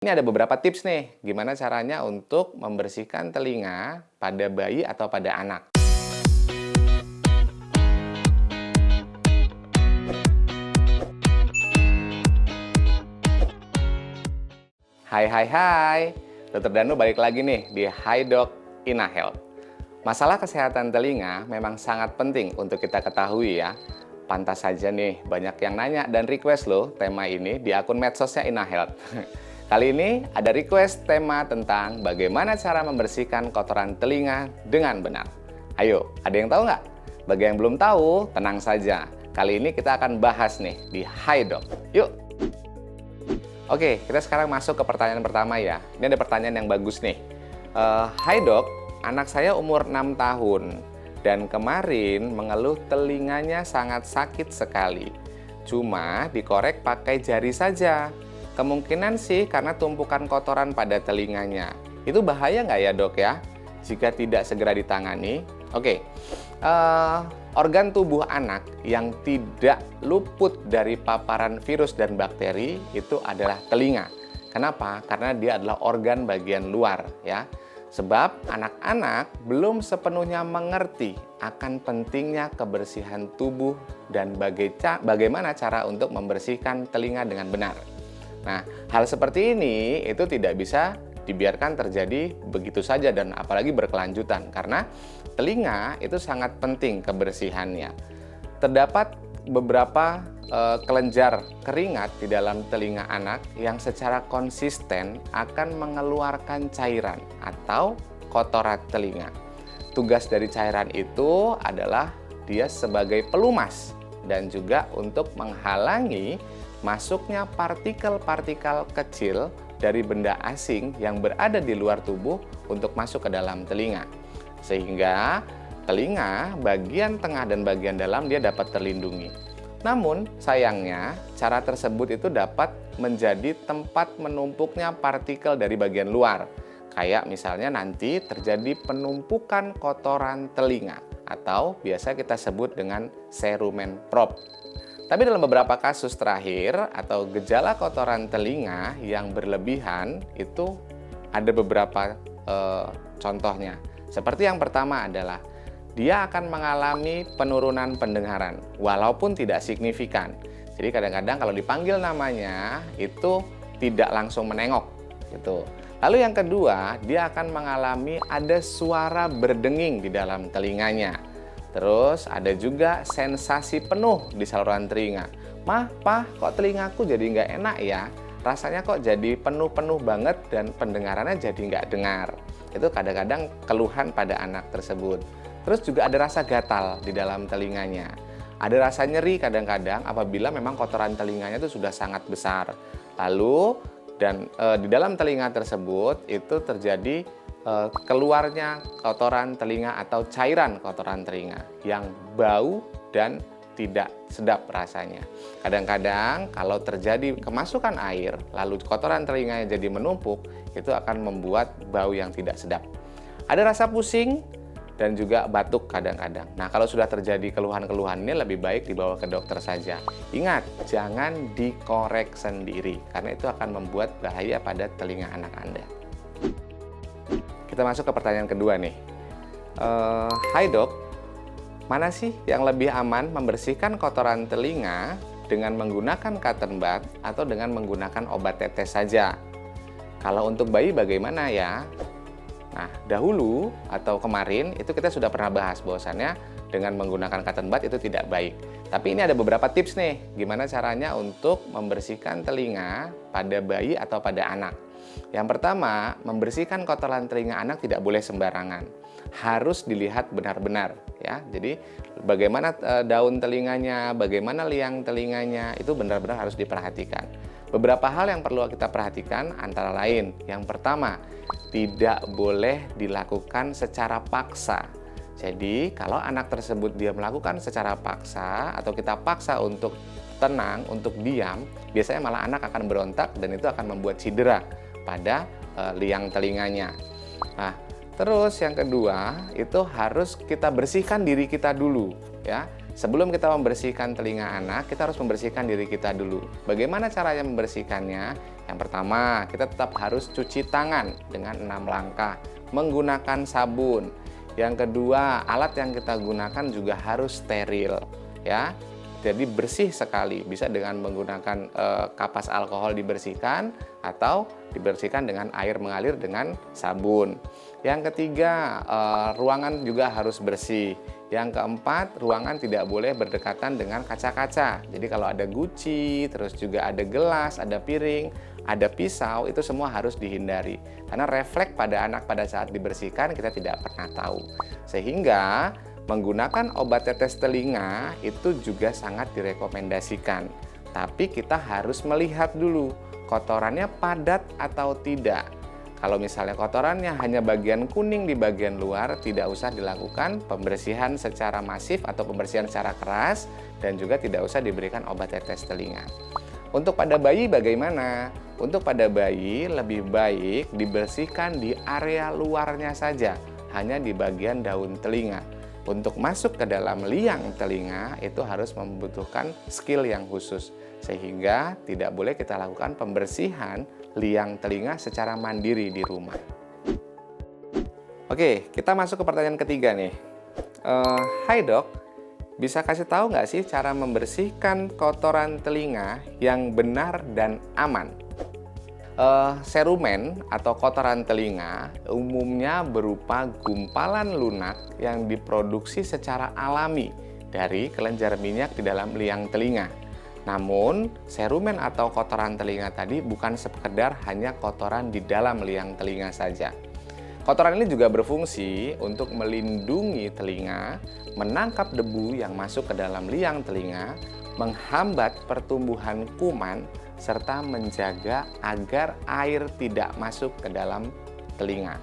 Ini ada beberapa tips nih, gimana caranya untuk membersihkan telinga pada bayi atau pada anak. Hai, Dokter Danu balik lagi nih di Hi Doc Ina Health. Masalah kesehatan telinga memang sangat penting untuk kita ketahui ya. Pantas saja nih, banyak yang nanya dan request loh tema ini di akun medsosnya Ina Health. Kali ini ada request tema tentang bagaimana cara membersihkan kotoran telinga dengan benar. Ayo, ada yang tahu nggak? Bagi yang belum tahu, tenang saja. Kali ini kita akan bahas nih di Hi Doc. Yuk! Oke, kita sekarang masuk ke pertanyaan pertama ya. Ini ada pertanyaan yang bagus nih. Hai dok, anak saya umur 6 tahun dan kemarin mengeluh telinganya sangat sakit sekali. Cuma dikorek pakai jari saja. Kemungkinan sih karena tumpukan kotoran pada telinganya. Itu bahaya nggak ya dok ya? Jika tidak segera ditangani. Oke, organ tubuh anak yang tidak luput dari paparan virus dan bakteri itu adalah telinga. Kenapa? Karena dia adalah organ bagian luar ya. Sebab anak-anak belum sepenuhnya mengerti akan pentingnya kebersihan tubuh dan bagaimana cara untuk membersihkan telinga dengan benar. Nah, hal seperti ini itu tidak bisa dibiarkan terjadi begitu saja dan apalagi berkelanjutan karena telinga itu sangat penting kebersihannya. Terdapat beberapa kelenjar keringat di dalam telinga anak yang secara konsisten akan mengeluarkan cairan atau kotoran telinga. Tugas dari cairan itu adalah dia sebagai pelumas dan juga untuk menghalangi masuknya partikel-partikel kecil dari benda asing yang berada di luar tubuh untuk masuk ke dalam telinga. Sehingga telinga bagian tengah dan bagian dalam dia dapat terlindungi. Namun sayangnya cara tersebut itu dapat menjadi tempat menumpuknya partikel dari bagian luar. Kayak misalnya nanti terjadi penumpukan kotoran telinga atau biasa kita sebut dengan cerumen probe. Tapi dalam beberapa kasus terakhir atau gejala kotoran telinga yang berlebihan itu ada beberapa contohnya. Seperti yang pertama adalah dia akan mengalami penurunan pendengaran walaupun tidak signifikan. Jadi kadang-kadang kalau dipanggil namanya itu tidak langsung menengok gitu. Lalu yang kedua, dia akan mengalami ada suara berdenging di dalam telinganya. Terus ada juga sensasi penuh di saluran telinga. Mah, Pah, kok telingaku jadi nggak enak ya? Rasanya kok jadi penuh-penuh banget dan pendengarannya jadi nggak dengar. Itu kadang-kadang keluhan pada anak tersebut. Terus juga ada rasa gatal di dalam telinganya. Ada rasa nyeri kadang-kadang apabila memang kotoran telinganya itu sudah sangat besar. Lalu di dalam telinga tersebut itu terjadi keluarnya kotoran telinga atau cairan kotoran telinga yang bau dan tidak sedap rasanya. Kadang-kadang kalau terjadi kemasukan air lalu kotoran telinganya jadi menumpuk, itu akan membuat bau yang tidak sedap. Ada rasa pusing dan juga batuk kadang-kadang. Nah, kalau sudah terjadi keluhan-keluhan ini lebih baik dibawa ke dokter saja. Ingat, jangan dikorek sendiri karena itu akan membuat bahaya pada telinga anak Anda. Kita masuk ke pertanyaan kedua nih. Hai dok, mana sih yang lebih aman membersihkan kotoran telinga dengan menggunakan cotton bud atau dengan menggunakan obat tetes saja? Kalau untuk bayi bagaimana ya? Nah, dahulu atau kemarin itu kita sudah pernah bahas bahwasannya dengan menggunakan cotton bud itu tidak baik. Tapi ini ada beberapa tips nih, gimana caranya untuk membersihkan telinga pada bayi atau pada anak. Yang pertama, membersihkan kotoran telinga anak tidak boleh sembarangan. Harus dilihat benar-benar ya. Jadi bagaimana daun telinganya, bagaimana liang telinganya itu benar-benar harus diperhatikan. Beberapa hal yang perlu kita perhatikan antara lain, yang pertama, tidak boleh dilakukan secara paksa. Jadi kalau anak tersebut dia melakukan secara paksa atau kita paksa untuk tenang, untuk diam, biasanya malah anak akan berontak dan itu akan membuat cedera pada liang telinganya. Nah, terus yang kedua itu harus kita bersihkan diri kita dulu ya. Sebelum kita membersihkan telinga anak, kita harus membersihkan diri kita dulu. Bagaimana caranya membersihkannya? Yang pertama, kita tetap harus cuci tangan dengan 6 langkah menggunakan sabun. Yang kedua, alat yang kita gunakan juga harus steril, ya. Jadi bersih sekali, bisa dengan menggunakan kapas alkohol dibersihkan atau dibersihkan dengan air mengalir dengan sabun. Yang ketiga, ruangan juga harus bersih. Yang keempat, ruangan tidak boleh berdekatan dengan kaca-kaca. Jadi kalau ada guci, terus juga ada gelas, ada piring, ada pisau, itu semua harus dihindari. Karena refleks pada anak pada saat dibersihkan kita tidak pernah tahu. Sehingga menggunakan obat tetes telinga itu juga sangat direkomendasikan. Tapi kita harus melihat dulu kotorannya padat atau tidak. Kalau misalnya kotorannya hanya bagian kuning di bagian luar, tidak usah dilakukan pembersihan secara masif atau pembersihan secara keras, dan juga tidak usah diberikan obat tetes telinga. Untuk pada bayi bagaimana? Untuk pada bayi lebih baik dibersihkan di area luarnya saja, hanya di bagian daun telinga. Untuk masuk ke dalam liang telinga itu harus membutuhkan skill yang khusus, sehingga tidak boleh kita lakukan pembersihan liang telinga secara mandiri di rumah. Oke, kita masuk ke pertanyaan ketiga nih. Hai dok, bisa kasih tahu nggak sih cara membersihkan kotoran telinga yang benar dan aman? Serumen atau kotoran telinga umumnya berupa gumpalan lunak yang diproduksi secara alami dari kelenjar minyak di dalam liang telinga. Namun, serumen atau kotoran telinga tadi bukan sekedar hanya kotoran di dalam liang telinga saja. Kotoran ini juga berfungsi untuk melindungi telinga, menangkap debu yang masuk ke dalam liang telinga, menghambat pertumbuhan kuman, serta menjaga agar air tidak masuk ke dalam telinga.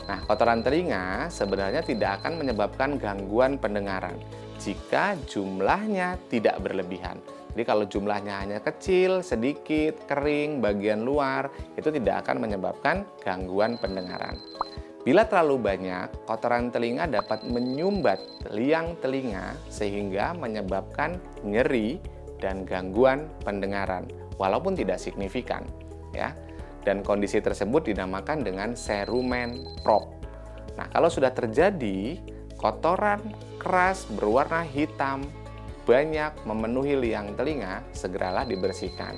Nah, kotoran telinga sebenarnya tidak akan menyebabkan gangguan pendengaran jika jumlahnya tidak berlebihan. Jadi kalau jumlahnya hanya kecil, sedikit, kering, bagian luar, itu tidak akan menyebabkan gangguan pendengaran. Bila terlalu banyak, kotoran telinga dapat menyumbat liang telinga sehingga menyebabkan nyeri dan gangguan pendengaran, walaupun tidak signifikan, ya. Dan kondisi tersebut dinamakan dengan serumen prop. Nah, kalau sudah terjadi kotoran keras berwarna hitam banyak memenuhi liang telinga, segeralah dibersihkan.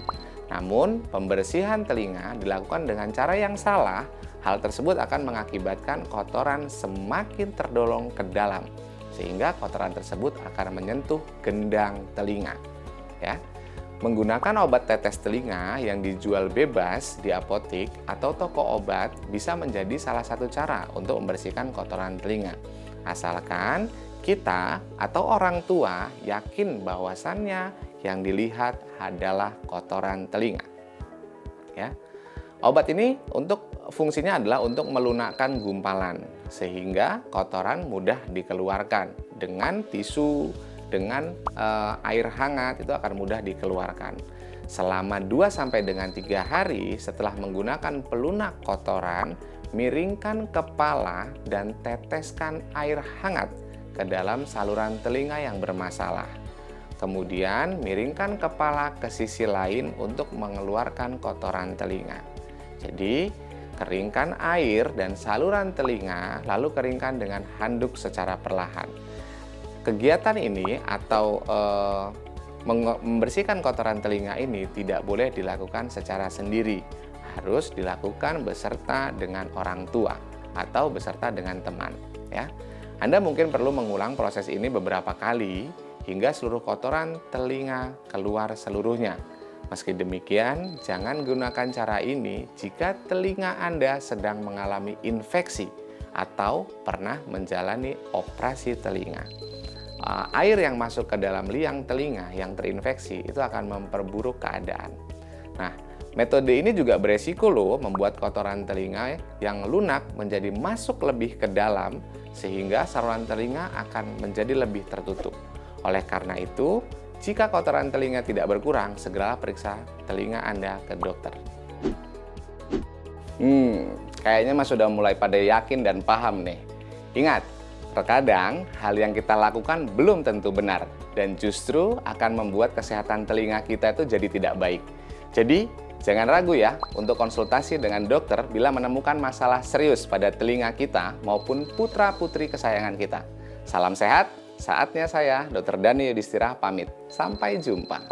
Namun, pembersihan telinga dilakukan dengan cara yang salah, hal tersebut akan mengakibatkan kotoran semakin terdolong ke dalam, sehingga kotoran tersebut akan menyentuh gendang telinga. Ya. Menggunakan obat tetes telinga yang dijual bebas di apotik atau toko obat bisa menjadi salah satu cara untuk membersihkan kotoran telinga. Asalkan kita atau orang tua yakin bahwasannya yang dilihat adalah kotoran telinga. Ya. Obat ini fungsinya adalah untuk melunakkan gumpalan sehingga kotoran mudah dikeluarkan dengan tisu, dengan air hangat itu akan mudah dikeluarkan. Selama 2 sampai dengan 3 hari setelah menggunakan pelunak kotoran, miringkan kepala dan teteskan air hangat ke dalam saluran telinga yang bermasalah. Kemudian miringkan kepala ke sisi lain untuk mengeluarkan kotoran telinga. Jadi keringkan air dan saluran telinga, lalu keringkan dengan handuk secara perlahan. Kegiatan ini atau membersihkan kotoran telinga ini tidak boleh dilakukan secara sendiri, harus dilakukan beserta dengan orang tua atau beserta dengan teman, ya. Anda mungkin perlu mengulang proses ini beberapa kali hingga seluruh kotoran telinga keluar seluruhnya. Meski demikian, jangan gunakan cara ini jika telinga Anda sedang mengalami infeksi atau pernah menjalani operasi telinga. Air yang masuk ke dalam liang telinga yang terinfeksi itu akan memperburuk keadaan. Nah, metode ini juga beresiko loh, membuat kotoran telinga yang lunak menjadi masuk lebih ke dalam sehingga saluran telinga akan menjadi lebih tertutup. Oleh karena itu, jika kotoran telinga tidak berkurang, segera periksa telinga Anda ke dokter. Kayaknya Mas sudah mulai pada yakin dan paham nih. Ingat, terkadang hal yang kita lakukan belum tentu benar, dan justru akan membuat kesehatan telinga kita itu jadi tidak baik. Jadi, Jangan ragu ya untuk konsultasi dengan dokter bila menemukan masalah serius pada telinga kita maupun putra-putri kesayangan kita. Salam sehat, saatnya saya, Dr. Dani Yudhistira pamit. Sampai jumpa.